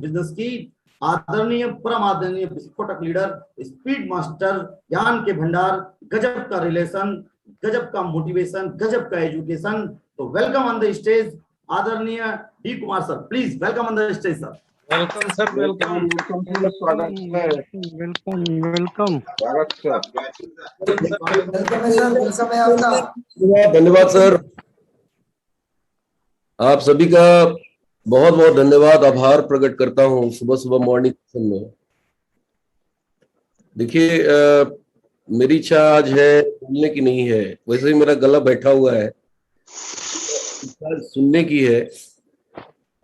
Business की आदरणीय परम आदरणीय विस्फोटक लीडर, स्पीड मास्टर, ज्ञान के भंडार, गजब का रिलेशन, गजब का मोटिवेशन, गजब का एजुकेशन। तो वेलकम ऑन द स्टेज आदरणीय D Kumar sir, please welcome on the stage sir. Welcome sir, welcome. स्वागत है, वेलकम वेलकम। स्वागत सर। धन्यवाद सर, आप सभी का बहुत बहुत धन्यवाद, आभार प्रकट करता हूँ सुबह सुबह मॉर्निंग सेशन में। देखिए, मेरी इच्छा आज है बोलने की नहीं है, वैसे ही मेरा गला बैठा हुआ है, इच्छा सुनने की है।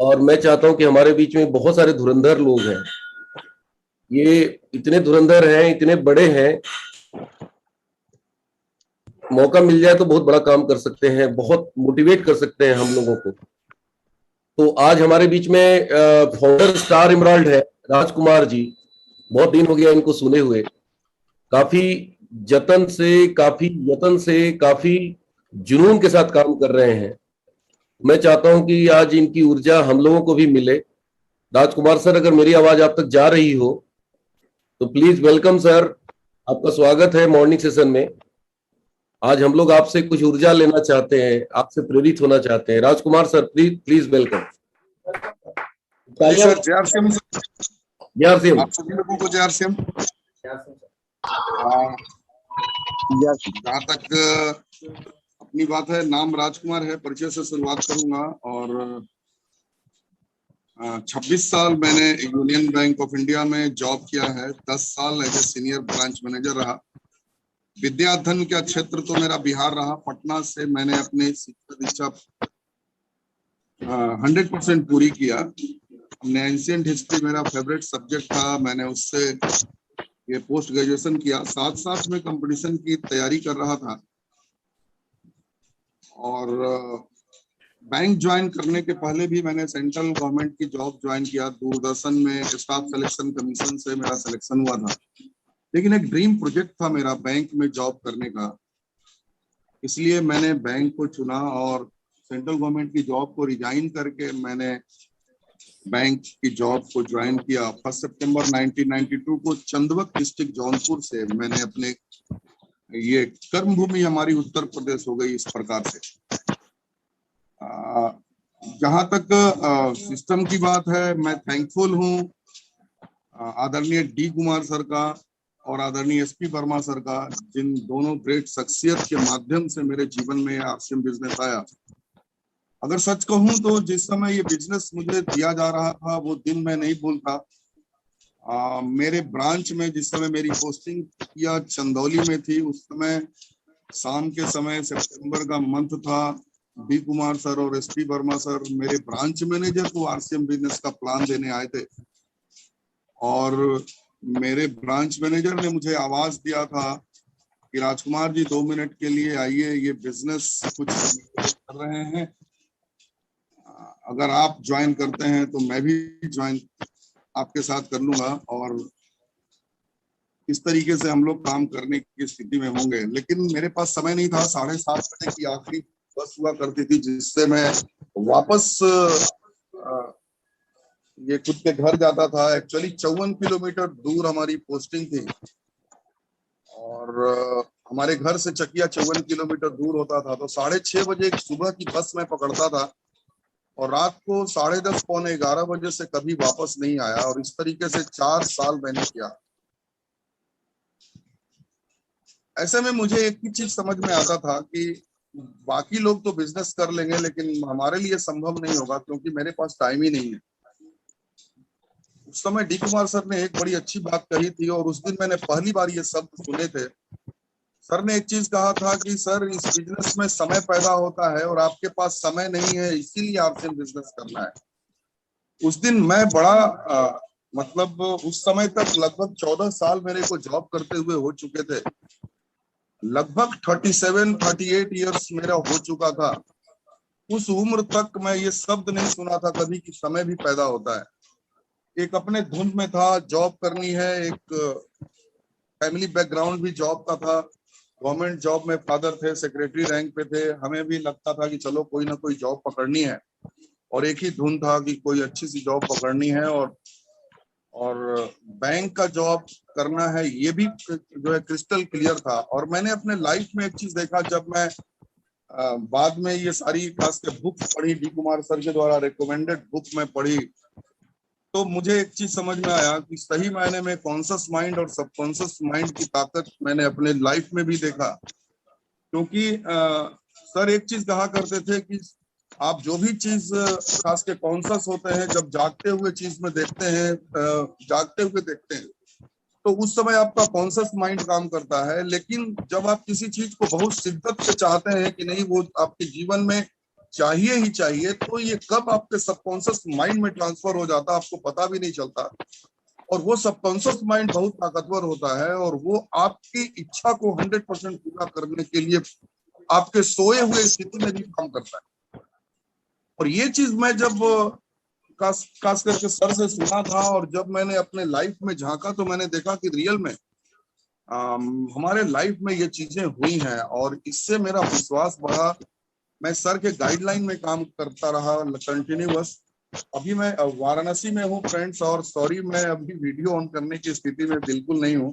और मैं चाहता हूं कि हमारे बीच में बहुत सारे धुरंधर लोग हैं, ये इतने धुरंधर हैं, इतने बड़े हैं, मौका मिल जाए तो बहुत बड़ा काम कर सकते हैं, बहुत मोटिवेट कर सकते हैं हम लोगों को। तो आज हमारे बीच में फाउंडर स्टार एमराल्ड है राजकुमार जी। बहुत दिन हो गया इनको सुने हुए, काफी जतन से, काफी यतन से, काफी जुनून के साथ काम कर रहे हैं। मैं चाहता हूं कि आज इनकी ऊर्जा हम लोगों को भी मिले। राजकुमार सर, अगर मेरी आवाज आप तक जा रही हो तो प्लीज वेलकम सर, आपका स्वागत है मॉर्निंग सेशन में। आज हम लोग आपसे कुछ ऊर्जा लेना चाहते हैं, आपसे प्रेरित होना चाहते हैं। राजकुमार सर, प्लीज वेलकम। जय आप सभी लोगों को जय। जहाँ तक अपनी बात है, नाम राजकुमार है, परिचय से शुरुआत करूंगा। और 26 साल मैंने यूनियन बैंक ऑफ इंडिया में जॉब किया है, 10 साल as a senior branch manager रहा। विद्या अध्ययन का क्षेत्र तो मेरा बिहार रहा। पटना से मैंने अपनी शिक्षा दीक्षा 100% पूरी किया। हमने एंशिएंट हिस्ट्री मेरा फेवरेट सब्जेक्ट था, मैंने उससे ये पोस्ट ग्रेजुएशन किया। साथ साथ में कंपटीशन की तैयारी कर रहा था। और बैंक ज्वाइन करने के पहले भी मैंने सेंट्रल गवर्नमेंट की जॉब ज्वाइन किया। दूरदर्शन में स्टाफ सिलेक्शन कमीशन से मेरा सिलेक्शन हुआ था। लेकिन एक ड्रीम प्रोजेक्ट था मेरा बैंक में जॉब करने का, इसलिए मैंने बैंक को चुना और सेंट्रल गवर्नमेंट की जॉब को रिजाइन करके मैंने बैंक की जॉब को ज्वाइन किया। 1 सितंबर 1992 को चंदवक डिस्ट्रिक्ट जौनपुर से मैंने अपने, ये कर्म भूमि हमारी उत्तर प्रदेश हो गई इस प्रकार से। जहां तक सिस्टम की बात है, मैं थैंकफुल हूँ आदरणीय डी कुमार सर का और आदरणीय एसपी वर्मा सर का, जिन दोनों ग्रेट शख्सियत के माध्यम से मेरे जीवन में आरसीएम बिजनेस आया। अगर सच कहूं तो जिस समय ये बिजनेस मुझे दिया जा रहा था वो दिन मैं नहीं भूलता। मेरे ब्रांच में जिस समय मेरी पोस्टिंग या चंदौली में थी, उस समय शाम के समय सितंबर का मंथ था। डी कुमार सर और एसपी वर्मा सर मेरे ब्रांच मैनेजर को आरसीएम बिजनेस का प्लान देने आए थे और मेरे ब्रांच मैनेजर ने मुझे आवाज दिया था कि राजकुमार जी 2 मिनट के लिए आइए, ये बिजनेस कुछ कर रहे हैं, अगर आप ज्वाइन करते हैं तो मैं भी ज्वाइन आपके साथ कर लूंगा और इस तरीके से हम लोग काम करने की स्थिति में होंगे। लेकिन मेरे पास समय नहीं था। 7:30 बजे की आखिरी बस हुआ करती थी जिससे मैं वापस ये खुद के घर जाता था। एक्चुअली 54 किलोमीटर दूर हमारी पोस्टिंग थी और हमारे घर से चकिया 54 किलोमीटर दूर होता था। तो 6:30 बजे सुबह की बस मैं पकड़ता था और रात को 10:30 पौने 11 बजे से कभी वापस नहीं आया। और इस तरीके से 4 साल मैंने किया। ऐसे में मुझे एक ही चीज समझ में आता था कि बाकी लोग तो बिजनेस कर लेंगे लेकिन हमारे लिए संभव नहीं होगा, क्योंकि मेरे पास टाइम ही नहीं है। उस समय डी कुमार सर ने एक बड़ी अच्छी बात कही थी और उस दिन मैंने पहली बार ये शब्द सुने थे। सर ने एक चीज कहा था कि सर, इस बिजनेस में समय पैदा होता है और आपके पास समय नहीं है, इसीलिए आपसे बिजनेस करना है। उस दिन मैं बड़ा मतलब उस समय तक लगभग 14 साल मेरे को जॉब करते हुए हो चुके थे। लगभग 37-38 इयर्स मेरा हो चुका था। उस उम्र तक मैं ये शब्द नहीं सुना था कभी कि समय भी पैदा होता है। एक अपने धुन में था, जॉब करनी है, एक फैमिली बैकग्राउंड भी जॉब का था। गवर्नमेंट जॉब में फादर थे, सेक्रेटरी रैंक पे थे। हमें भी लगता था कि चलो कोई ना कोई जॉब पकड़नी है। और एक ही धुन था कि कोई अच्छी सी जॉब पकड़नी है और बैंक का जॉब करना है, ये भी जो है क्रिस्टल क्लियर था। और मैंने अपने लाइफ में एक चीज देखा, जब मैं बाद में ये सारी खास के बुक्स पढ़ी, डी कुमार सर के द्वारा रिकमेंडेड बुक में पढ़ी, तो मुझे एक चीज समझ में आया कि सही मायने में कॉन्शियस माइंड और सबकॉन्शियस माइंड की ताकत मैंने अपने लाइफ में भी देखा। क्योंकि सर एक चीज कहा करते थे कि आप जो भी चीज खास के कॉन्शियस होते हैं, जब जागते हुए चीज में देखते हैं, जागते हुए देखते हैं, तो उस समय आपका कॉन्शियस माइंड काम करता है। लेकिन जब आप किसी चीज को बहुत शिद्दत से चाहते हैं कि नहीं वो आपके जीवन में चाहिए ही चाहिए, तो ये कब आपके सबकॉन्शियस माइंड में ट्रांसफर हो जाता है आपको पता भी नहीं चलता। और वो सबकॉन्शियस माइंड बहुत ताकतवर होता है और वो आपकी इच्छा को 100% पूरा करने के लिए आपके सोए हुए स्थिति में भी काम करता है। और ये चीज मैं जब खास करके सर से सुना था और जब मैंने अपने लाइफ में झांका, तो मैंने देखा कि रियल में हमारे लाइफ में ये चीजें हुई हैं और इससे मेरा विश्वास बढ़ा। मैं सर के गाइडलाइन में काम करता रहा कंटिन्यूअस। अभी मैं वाराणसी में हूँ फ्रेंड्स, और सॉरी मैं अभी वीडियो ऑन करने की स्थिति में बिल्कुल नहीं हूँ,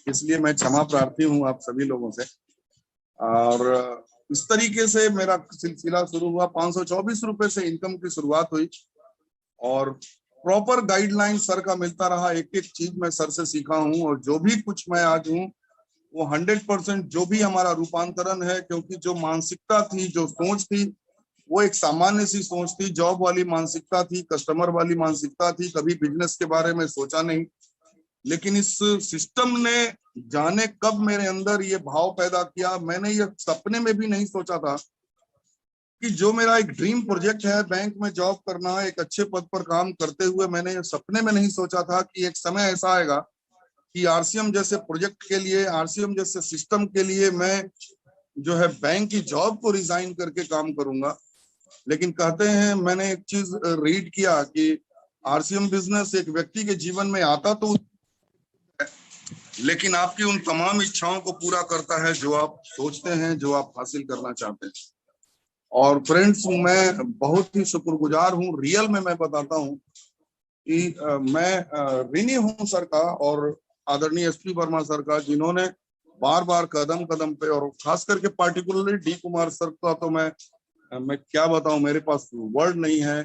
इसलिए मैं क्षमा प्रार्थी हूँ आप सभी लोगों से। और इस तरीके से मेरा सिलसिला शुरू हुआ। 524 रुपए से इनकम की शुरुआत हुई और प्रॉपर गाइडलाइन सर का मिलता रहा। एक एक चीज मैं सर से सीखा हूँ और जो भी कुछ मैं आज हूँ वो 100% जो भी हमारा रूपांतरण है, क्योंकि जो मानसिकता थी, जो सोच थी, वो एक सामान्य सी सोच थी, जॉब वाली मानसिकता थी, कस्टमर वाली मानसिकता थी, कभी बिजनेस के बारे में सोचा नहीं। लेकिन इस सिस्टम ने जाने कब मेरे अंदर ये भाव पैदा किया। मैंने ये सपने में भी नहीं सोचा था कि जो मेरा एक ड्रीम प्रोजेक्ट है बैंक में जॉब करना, एक अच्छे पद पर काम करते हुए, मैंने ये सपने में नहीं सोचा था कि एक समय ऐसा आएगा कि आरसीएम जैसे प्रोजेक्ट के लिए, आरसीएम जैसे सिस्टम के लिए मैं जो है बैंक की जॉब को रिजाइन करके काम करूंगा। लेकिन कहते हैं, मैंने एक चीज रीड किया कि आरसीएम बिजनेस एक व्यक्ति के जीवन में आता तो, लेकिन आपकी उन तमाम इच्छाओं को पूरा करता है जो आप सोचते हैं, जो आप हासिल करना चाहते हैं। और फ्रेंड्स मैं बहुत ही शुक्रगुजार हूँ, रियल में मैं बताता हूँ कि मैं ऋणी हूँ सर का और आदरणीय एसपी वर्मा सर का, जिन्होंने बार बार कदम कदम पे, और खास करके पार्टिकुलरली डी कुमार सर का तो मैं क्या बताऊं, मेरे पास वर्ड नहीं है।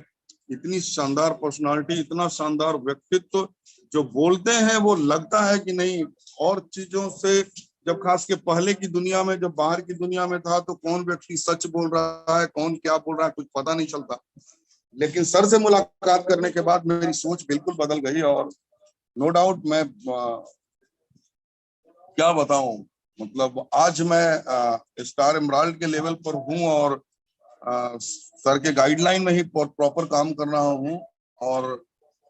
इतनी शानदार पर्सनालिटी, इतना शानदार व्यक्तित्व, जो बोलते हैं वो लगता है कि नहीं। और चीजों से जब खास के पहले की दुनिया में, जब बाहर की दुनिया में था, तो कौन व्यक्ति सच बोल रहा है, कौन क्या बोल रहा है, कुछ पता नहीं चलता। लेकिन सर से मुलाकात करने के बाद मेरी सोच बिल्कुल बदल गई और नो डाउट मैं क्या बताऊं, मतलब आज मैं स्टार एमराल्ड के लेवल पर हूं और सर के गाइडलाइन में ही प्रॉपर काम कर रहा हूं। और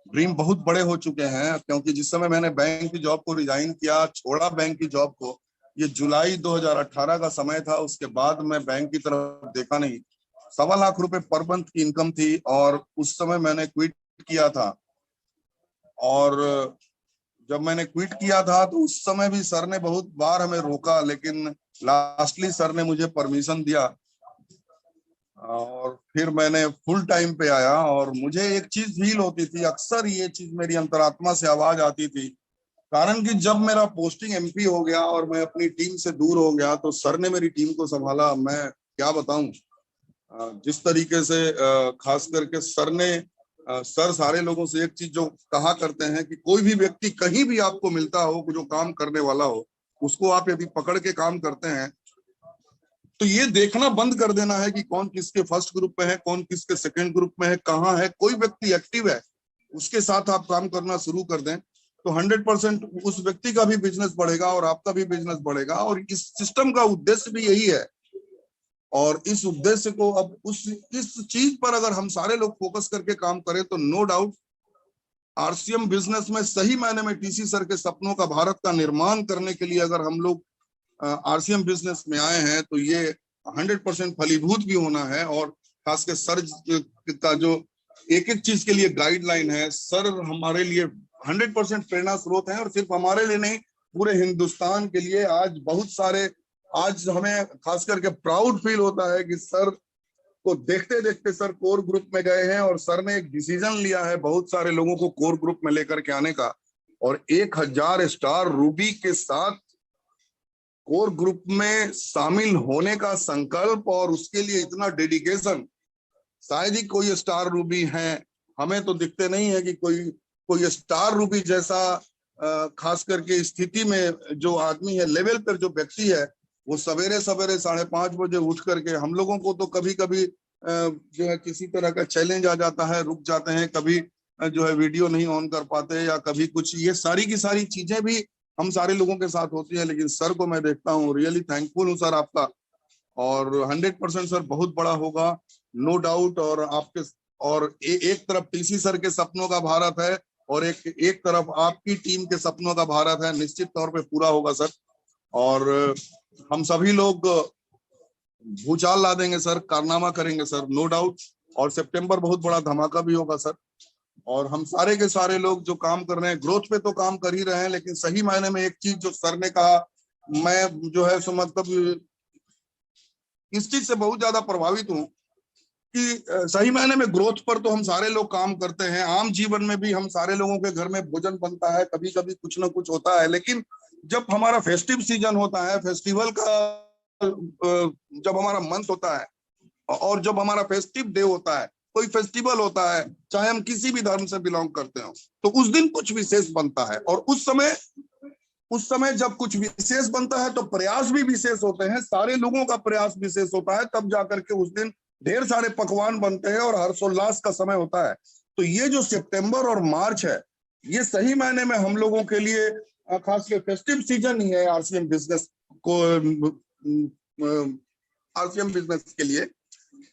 ड्रीम बहुत बड़े हो चुके हैं, क्योंकि जिस समय मैंने बैंक की जॉब को रिजाइन किया, छोड़ा बैंक की जॉब को, ये जुलाई 2018 का समय था। उसके बाद मैं बैंक की तरफ देखा नहीं। 1.25 लाख रुपए पर मंथ की इनकम थी और उस समय मैंने क्विट किया था। और जब मैंने क्विट किया था तो उस समय भी सर ने बहुत बार हमें रोका, लेकिन लास्टली सर ने मुझे परमिशन दिया और फिर मैंने फुल टाइम पे आया। और मुझे एक चीज फील होती थी, अक्सर ये चीज मेरी अंतरात्मा से आवाज आती थी, कारण कि जब मेरा पोस्टिंग एमपी हो गया और मैं अपनी टीम से दूर हो गया, तो सर ने मेरी टीम को संभाला। मैं क्या बताऊं, जिस तरीके से खास करके सर सारे लोगों से एक चीज जो कहा करते हैं कि कोई भी व्यक्ति कहीं भी आपको मिलता हो जो काम करने वाला हो, उसको आप यदि पकड़ के काम करते हैं तो ये देखना बंद कर देना है कि कौन किसके फर्स्ट ग्रुप में है, कौन किसके सेकंड ग्रुप में है, कहाँ है। कोई व्यक्ति एक्टिव है, उसके साथ आप काम करना शुरू कर दें तो 100% उस व्यक्ति का भी बिजनेस बढ़ेगा और आपका भी बिजनेस बढ़ेगा। और इस सिस्टम का उद्देश्य भी यही है। और इस उद्देश्य को अब इस चीज पर अगर हम सारे लोग फोकस करके काम करें तो नो डाउट आरसीएम बिजनेस में सही मायने में टीसी सर के सपनों का भारत का निर्माण करने के लिए अगर हम लोग आरसीएम बिजनेस में आए हैं तो ये 100% फलीभूत भी होना है। और खासकर सर का जो एक एक चीज के लिए गाइडलाइन है, सर हमारे लिए 100% प्रेरणा स्रोत है। और सिर्फ हमारे लिए नहीं, पूरे हिंदुस्तान के लिए। आज बहुत सारे, आज हमें खास करके प्राउड फील होता है कि सर को देखते देखते सर कोर ग्रुप में गए हैं और सर ने एक डिसीजन लिया है बहुत सारे लोगों को कोर ग्रुप में लेकर के आने का, और 1000 स्टार रूबी के साथ कोर ग्रुप में शामिल होने का संकल्प और उसके लिए इतना डेडिकेशन। शायद ही कोई स्टार रूबी है, हमें तो दिखते नहीं है कि कोई स्टार रूबी जैसा खास करके स्थिति में जो आदमी है, लेवल पर जो व्यक्ति है, वो सवेरे सवेरे 5:30 बजे उठ करके, हम लोगों को तो कभी कभी जो है किसी तरह का चैलेंज आ जाता है, रुक जाते हैं, कभी जो है वीडियो नहीं ऑन कर पाते या कभी कुछ, ये सारी की सारी चीजें भी हम सारे लोगों के साथ होती है। लेकिन सर को मैं देखता हूँ, रियली थैंकफुल हूँ सर आपका, और 100% सर बहुत बड़ा होगा, नो डाउट। और आपके और एक तरफ टीसी सर के सपनों का भारत है और एक तरफ आपकी टीम के सपनों का भारत है, निश्चित तौर पे पूरा होगा सर। और हम सभी लोग भूचाल ला देंगे सर, कारनामा करेंगे सर, नो डाउट। और सितंबर बहुत बड़ा धमाका भी होगा सर। और हम सारे के सारे लोग जो काम कर रहे हैं, ग्रोथ पे तो काम कर ही रहे हैं, लेकिन सही मायने में एक चीज जो सर ने कहा, मैं जो है सो मतलब इस चीज से बहुत ज्यादा प्रभावित हूँ कि सही मायने में ग्रोथ पर तो हम सारे लोग काम करते हैं, आम जीवन में भी हम सारे लोगों के घर में भोजन बनता है, कभी कभी कुछ ना कुछ होता है, लेकिन जब हमारा फेस्टिव सीजन होता है, फेस्टिवल का जब हमारा मंथ होता है और जब हमारा फेस्टिव डे होता है, कोई फेस्टिवल होता है, चाहे हम किसी भी धर्म से बिलोंग करते हो, तो उस दिन कुछ विशेष बनता है। और उस समय जब कुछ विशेष बनता है तो प्रयास भी विशेष होते हैं, सारे लोगों का प्रयास विशेष होता है, तब जाकर के उस दिन ढेर सारे पकवान बनते हैं और हर्षोल्लास का समय होता है। तो ये जो सितंबर और मार्च है, ये सही मायने में हम लोगों के लिए खास कर फेस्टिव सीजन ही है आरसीएम बिजनेस के लिए।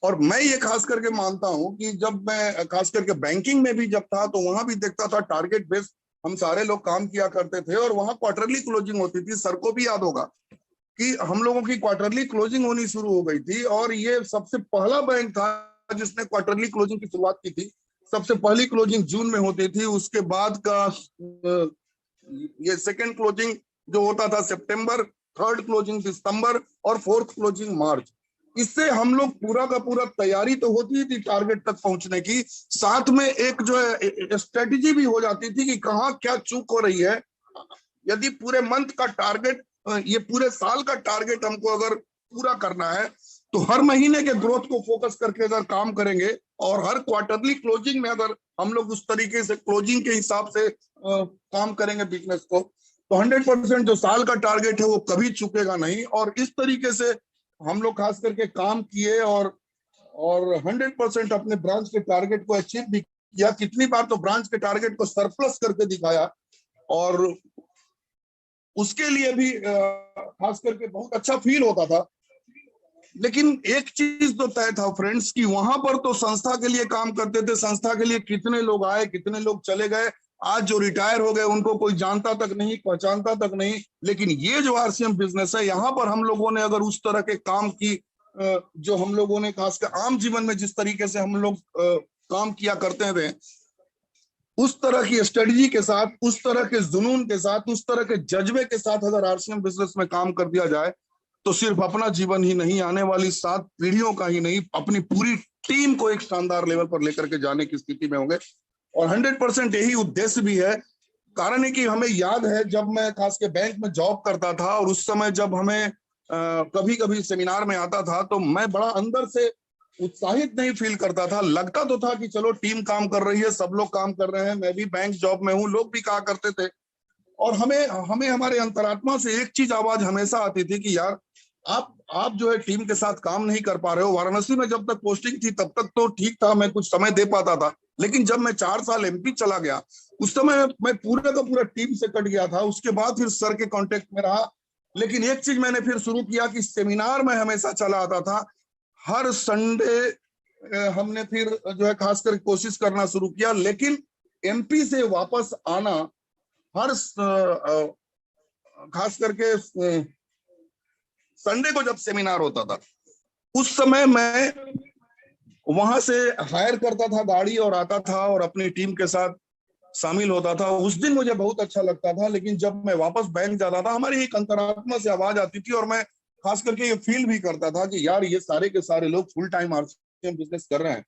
और मैं ये खास करके मानता हूं कि जब मैं खास करके बैंकिंग में भी जब था, तो वहां भी देखता था टारगेट बेस्ड हम सारे लोग काम किया करते थे, और वहां क्वार्टरली क्लोजिंग होती थी। सर को भी याद होगा कि हम लोगों की क्वार्टरली क्लोजिंग होनी शुरू हो गई थी, और ये सबसे पहला बैंक था जिसने क्वार्टरली क्लोजिंग की शुरुआत की थी। सबसे पहली क्लोजिंग जून में होती थी, उसके बाद का ये सेकेंड क्लोजिंग जो होता था सितंबर, थर्ड क्लोजिंग दिसंबर और फोर्थ क्लोजिंग मार्च। इससे हम लोग पूरा का पूरा तैयारी तो होती थी टारगेट तक पहुंचने की, साथ में एक जो है स्ट्रेटेजी भी हो जाती थी कि कहाँ क्या चूक हो रही है। यदि पूरे मंथ का टारगेट, ये पूरे साल का टारगेट हमको अगर पूरा करना है, तो हर महीने के ग्रोथ को फोकस करके अगर काम करेंगे और हर क्वार्टरली क्लोजिंग में अगर हम लोग उस तरीके से क्लोजिंग के हिसाब से काम करेंगे बिजनेस को, तो 100% जो साल का टारगेट है वो कभी चुकेगा नहीं। और इस तरीके से हम लोग खास करके काम किए और 100% अपने ब्रांच के टारगेट को अचीव भी किया। कितनी बार तो ब्रांच के टारगेट को सरप्लस करके दिखाया, और उसके लिए भी खास करके बहुत अच्छा फील होता था। लेकिन एक चीज तो तय था फ्रेंड्स कि वहां पर तो संस्था के लिए काम करते थे, संस्था के लिए कितने लोग आए, कितने लोग चले गए, आज जो रिटायर हो गए उनको कोई जानता तक नहीं, पहचानता तक नहीं। लेकिन ये जो आरसीएम बिजनेस है, यहाँ पर हम लोगों ने अगर उस तरह के काम की, जो हम लोगों ने खासकर आम जीवन में जिस तरीके से हम लोग काम किया करते थे, उस तरह की स्ट्रेटजी के साथ, उस तरह के जुनून के साथ, उस तरह के जज्बे के साथ अगर आरसीएम बिजनेस में काम कर दिया जाए, तो सिर्फ अपना जीवन ही नहीं, आने वाली 7 पीढ़ियों का ही नहीं, अपनी पूरी टीम को एक शानदार लेवल पर लेकर के जाने की स्थिति में होंगे। और 100% यही उद्देश्य भी है। कारण है कि हमें याद है जब मैं खास के बैंक में जॉब करता था, और उस समय जब हमें कभी कभी सेमिनार में आता था, तो मैं बड़ा अंदर से उत्साहित नहीं फील करता था। लगता तो था कि चलो टीम काम कर रही है, सब लोग काम कर रहे हैं, मैं भी बैंक जॉब में हूँ, लोग भी कहा करते थे। और हमें हमारे अंतरात्मा से एक चीज आवाज हमेशा आती थी कि यार आप जो है टीम के साथ काम नहीं कर पा रहे हो। वाराणसी में जब तक पोस्टिंग थी तब तक तो ठीक था, मैं कुछ समय दे पाता था, लेकिन जब मैं 4 साल एमपी चला गया, उस समय मैं पूरे का पूरा टीम से कट गया था। उसके बाद फिर सर के कांटेक्ट में रहा, लेकिन एक चीज मैंने फिर शुरू किया कि सेमिनार में हमेशा चला आता था। हर संडे हमने फिर जो है खासकर कोशिश करना शुरू किया, लेकिन एमपी से वापस आना, हर खास करके संडे को जब सेमिनार होता था, उस समय मैं वहां से हायर करता था गाड़ी और आता था और अपनी टीम के साथ शामिल होता था। उस दिन मुझे बहुत अच्छा लगता था। लेकिन जब मैं वापस बैंक जाता था, हमारी एक अंतरात्मा से आवाज आती थी, और मैं खास करके ये फील भी करता था कि यार ये सारे के सारे लोग फुल टाइम आरसीएम बिजनेस कर रहे हैं।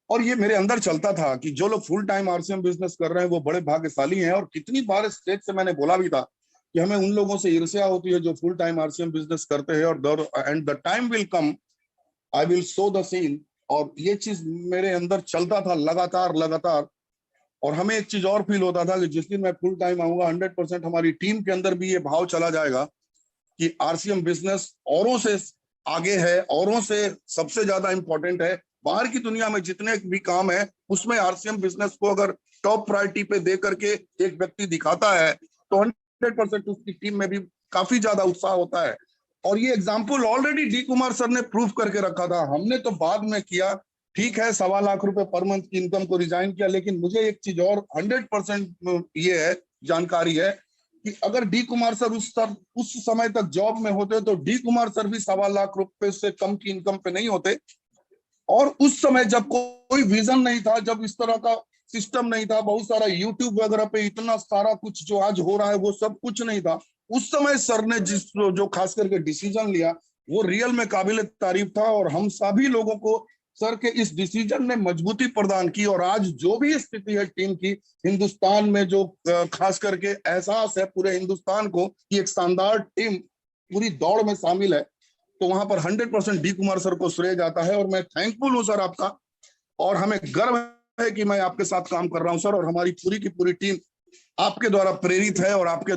और ये मेरे अंदर चलता था कि जो लोग फुल टाइम आरसीएम बिजनेस कर रहे हैं वो बड़े भाग्यशाली हैं। और कितनी बार स्टेज से मैंने बोला भी था कि हमें उन लोगों से ईर्ष्या होती है जो फुल टाइम आरसीएम बिजनेस करते हैं। और and the time will come, I will show the scene. और ये चीज मेरे अंदर चलता था लगातार। और हमें एक चीज और फील होता था कि जिस दिन मैं फुल टाइम आऊंगा 100% हमारी टीम के अंदर भी ये भाव चला जाएगा कि आरसीएम बिजनेस औरों से आगे है, औरों से सबसे ज्यादा इंपॉर्टेंट है। बाहर की दुनिया में जितने भी काम है उसमें आरसीएम बिजनेस को अगर टॉप प्रायोरिटी पे दे करके एक व्यक्ति दिखाता है तो 100% उसकी टीम में भी काफी ज्यादा उत्साह होता है। और ये example already D Kumar sir ने प्रूव करके रखा था। हमने तो बाद में किया, ठीक है, 1.25 लाख रुपए पर मंथ की इनकम को रिजाइन किया। लेकिन मुझे एक चीज और 100% ये है, जानकारी है कि अगर डी कुमार सर उस समय तक जॉब में होते तो डी कुमार सर भी 1.25 लाख रुपए से कम की इनकम पे नहीं होते। और उस समय जब कोई विजन नहीं था, जब इस तरह का सिस्टम नहीं था, बहुत सारा यूट्यूब वगैरह पे इतना सारा कुछ जो आज हो रहा है वो सब कुछ नहीं था। उस समय सर ने जो खास करके डिसीजन लिया वो रियल में काबिल तारीफ था। और हम सभी लोगों को सर के इस डिसीजन ने मजबूती प्रदान की। और आज जो भी स्थिति है टीम की हिंदुस्तान में, जो खास करके एहसास है पूरे हिंदुस्तान को कि एक शानदार टीम पूरी दौड़ में शामिल है, तो वहां पर 100% डी कुमार सर को श्रेय जाता है। और मैं थैंकफुल हूं सर आपका, और हमें गर्व है कि मैं आपके साथ काम कर रहा हूं सर। और हमारी पूरी की पूरी टीम आपके द्वारा प्रेरित है और आपके